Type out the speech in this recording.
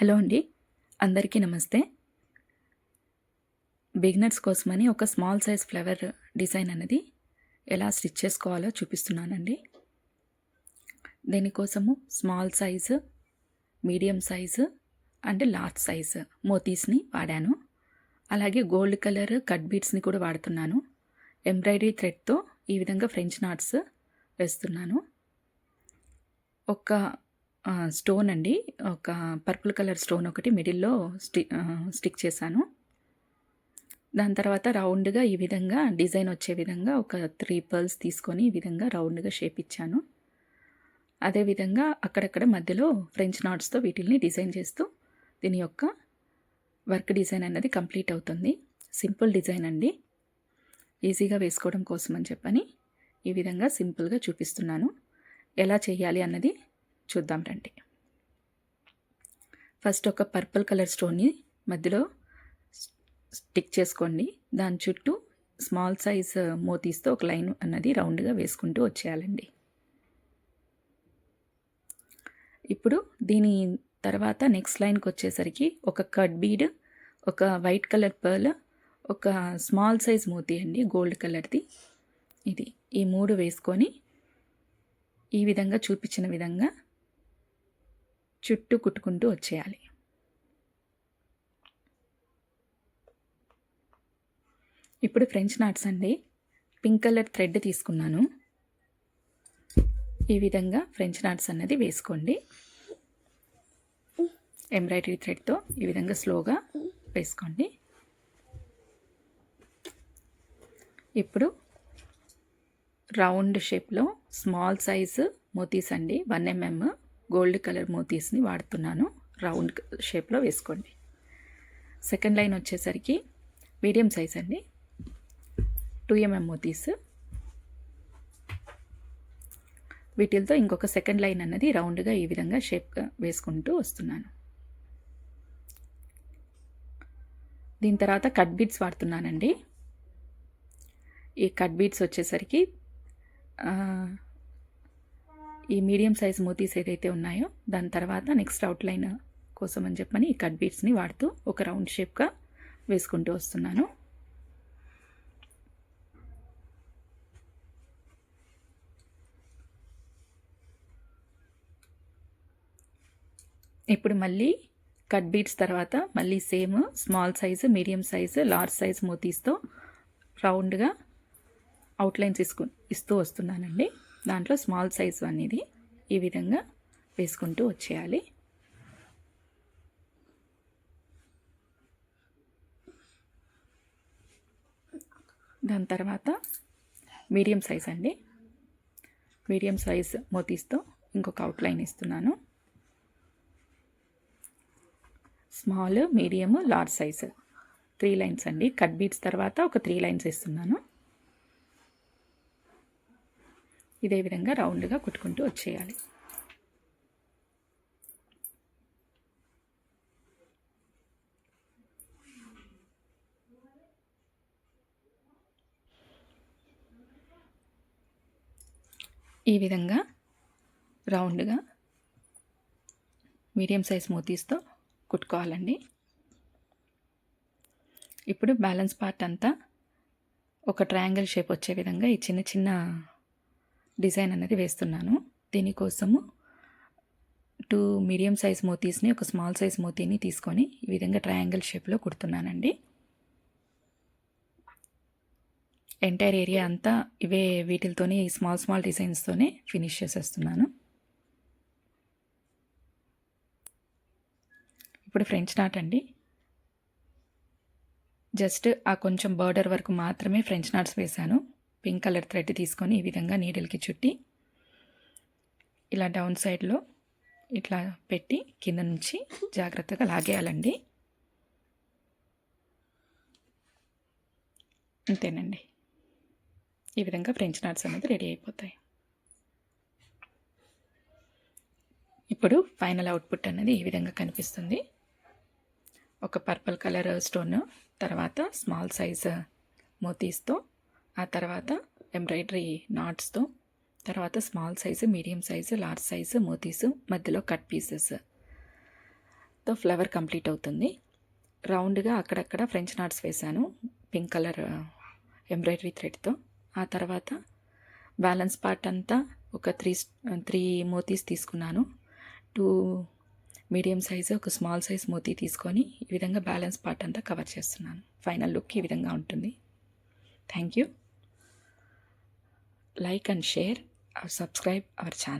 Hello అండి. అందరికీ నమస్తే. బిగినర్స్ కోసమని ఒక స్మాల్ సైజ్ ఫ్లవర్ డిజైన్ అనేది ఎలా స్టిచ్ చేసుకోవాలో చూపిస్తున్నానండి. దీనికోసము small size, medium size and large size మోతీస్ని వాడాను. అలాగే గోల్డ్ కలర్ కట్ బీడ్స్ని కూడా వాడుతున్నాను. ఎంబ్రాయిడరీ థ్రెడ్తో ఈ విధంగా ఫ్రెంచ్ నాట్స్ వేస్తున్నాను. ఒక స్టోన్ అండి, ఒక పర్పుల్ కలర్ స్టోన్ ఒకటి మిడిల్లో స్టిక్ చేశాను. దాని తర్వాత రౌండ్గా ఈ విధంగా డిజైన్ వచ్చే విధంగా ఒక 3 పర్ల్స్ తీసుకొని ఈ విధంగా రౌండ్గా షేప్ ఇచ్చాను. అదేవిధంగా అక్కడక్కడ మధ్యలో ఫ్రెంచ్ నాట్స్తో వీటిల్ని డిజైన్ చేస్తూ దీని యొక్క వర్క్ డిజైన్ అన్నది కంప్లీట్ అవుతుంది. సింపుల్ డిజైన్ అండి, ఈజీగా వేసుకోవడం కోసం అని చెప్పని ఈ విధంగా సింపుల్గా చూపిస్తున్నాను. ఎలా చేయాలి అన్నది చూద్దాం రండి. ఫస్ట్ ఒక పర్పుల్ కలర్ స్టోన్ని మధ్యలో స్టిక్ చేసుకోండి. దాని చుట్టూ స్మాల్ సైజ్ మోతీస్తో ఒక లైన్ అన్నది రౌండ్గా వేసుకుంటూ వచ్చేయాలండి. ఇప్పుడు దీని తర్వాత నెక్స్ట్ లైన్కి వచ్చేసరికి ఒక కట్ బీడ్, ఒక వైట్ కలర్ పర్ల్, ఒక స్మాల్ సైజ్ మోతీ అండి గోల్డ్ కలర్ది, ఇది ఈ 3 వేసుకొని ఈ విధంగా చూపించిన విధంగా చుట్టూ కుట్టుకుంటూ వచ్చేయాలి. ఇప్పుడు ఫ్రెంచ్ నాట్స్ అండి, పింక్ కలర్ థ్రెడ్ తీసుకున్నాను. ఈ విధంగా ఫ్రెంచ్ నాట్స్ అన్నది వేసుకోండి. ఎంబ్రాయిడరీ థ్రెడ్తో ఈ విధంగా స్లోగా వేసుకోండి. ఇప్పుడు రౌండ్ షేప్లో స్మాల్ సైజు మోతీస్ అండి, 1 mm గోల్డ్ కలర్ మోతీస్ని వాడుతున్నాను. రౌండ్ షేప్లో వేసుకోండి. సెకండ్ లైన్ వచ్చేసరికి మీడియం సైజ్ అండి, 2 mm మోతీస్. వీటితో ఇంకొక సెకండ్ లైన్ అన్నది రౌండ్గా ఈ విధంగా షేప్గా వేసుకుంటూ వస్తున్నాను. దీని తర్వాత కట్ బీడ్స్ వాడుతున్నానండి. ఈ కట్ బీడ్స్ వచ్చేసరికి ఈ మీడియం సైజ్ మోతీస్ ఏదైతే ఉన్నాయో దాని తర్వాత నెక్స్ట్ అవుట్లైన్ కోసం అని చెప్పని ఈ కట్ బీడ్స్ని వాడుతూ ఒక రౌండ్ షేప్గా వేసుకుంటూ వస్తున్నాను. ఇప్పుడు మళ్ళీ కట్ బీడ్స్ తర్వాత మళ్ళీ same small size, medium size, large size మోతీస్తో రౌండ్గా అవుట్లైన్స్ ఇస్తూ వస్తున్నానండి. దాంట్లో స్మాల్ సైజు అనేది ఈ విధంగా వేసుకుంటూ వచ్చేయాలి. దాని తర్వాత మీడియం సైజ్ అండి, మీడియం సైజ్ మోతీస్తో ఇంకొక అవుట్లైన్ ఇస్తున్నాను. Small, medium, large size 3 lines అండి. కట్ బీడ్స్ తర్వాత ఒక 3 లైన్స్ ఇస్తున్నాను. ఇదే విధంగా రౌండ్గా కుట్టుకుంటూ వచ్చేయాలి. ఈ విధంగా రౌండ్గా మీడియం సైజ్ మోతీస్తో కుట్టుకోవాలండి. ఇప్పుడు బ్యాలెన్స్ పార్ట్ అంతా ఒక ట్రయాంగిల్ షేప్ వచ్చే విధంగా ఈ చిన్న చిన్న డిజైన్ అనేది వేస్తున్నాను. దీనికోసము 2 మీడియం సైజ్ మోతీస్ని, ఒక స్మాల్ సైజ్ మోతీని తీసుకొని ఈ విధంగా ట్రయాంగిల్ షేప్లో కుడుతున్నానండి. ఎంటైర్ ఏరియా అంతా ఇవే వీటితోనే ఈ స్మాల్ డిజైన్స్తోనే ఫినిష్ చేసేస్తున్నాను. ఇప్పుడు ఫ్రెంచ్ నాట్ అండి, జస్ట్ ఆ కొంచెం బార్డర్ వరకు మాత్రమే ఫ్రెంచ్ నాట్స్ వేశాను. పింక్ కలర్ థ్రెడ్ తీసుకొని ఈ విధంగా నీడిల్కి చుట్టి ఇలా డౌన్ సైడ్లో ఇట్లా పెట్టి కింద నుంచి జాగ్రత్తగా లాగేయాలండి. అంతేనండి, ఈ విధంగా ఫ్రెంచ్ నాట్స్ అనేది రెడీ అయిపోతాయి. ఇప్పుడు ఫైనల్ అవుట్పుట్ అనేది ఈ విధంగా కనిపిస్తుంది. ఒక పర్పుల్ కలర్ స్టోన్, తర్వాత స్మాల్ సైజ్ మోతీస్తో, ఆ తర్వాత ఎంబ్రాయిడరీ నాట్స్తో, తర్వాత small size, medium size, large size మోతీసు, మధ్యలో కట్ పీసెస్తో నాట్స్తో ఫ్లవర్ కంప్లీట్ అవుతుంది. రౌండ్గా అక్కడక్కడ ఫ్రెంచ్ నాట్స్ వేశాను పింక్ కలర్ ఎంబ్రాయిడరీ థ్రెడ్తో. ఆ తర్వాత బ్యాలెన్స్ పార్ట్ అంతా ఒక త్రీ మోతీస్ తీసుకున్నాను. 2 మీడియం సైజు, ఒక స్మాల్ సైజ్ మోతీ తీసుకొని ఈ విధంగా బ్యాలెన్స్ పార్ట్ అంతా కవర్ చేస్తున్నాను. ఫైనల్ లుక్ ఈ విధంగా ఉంటుంది. Thank you. Like and share, subscribe our channel.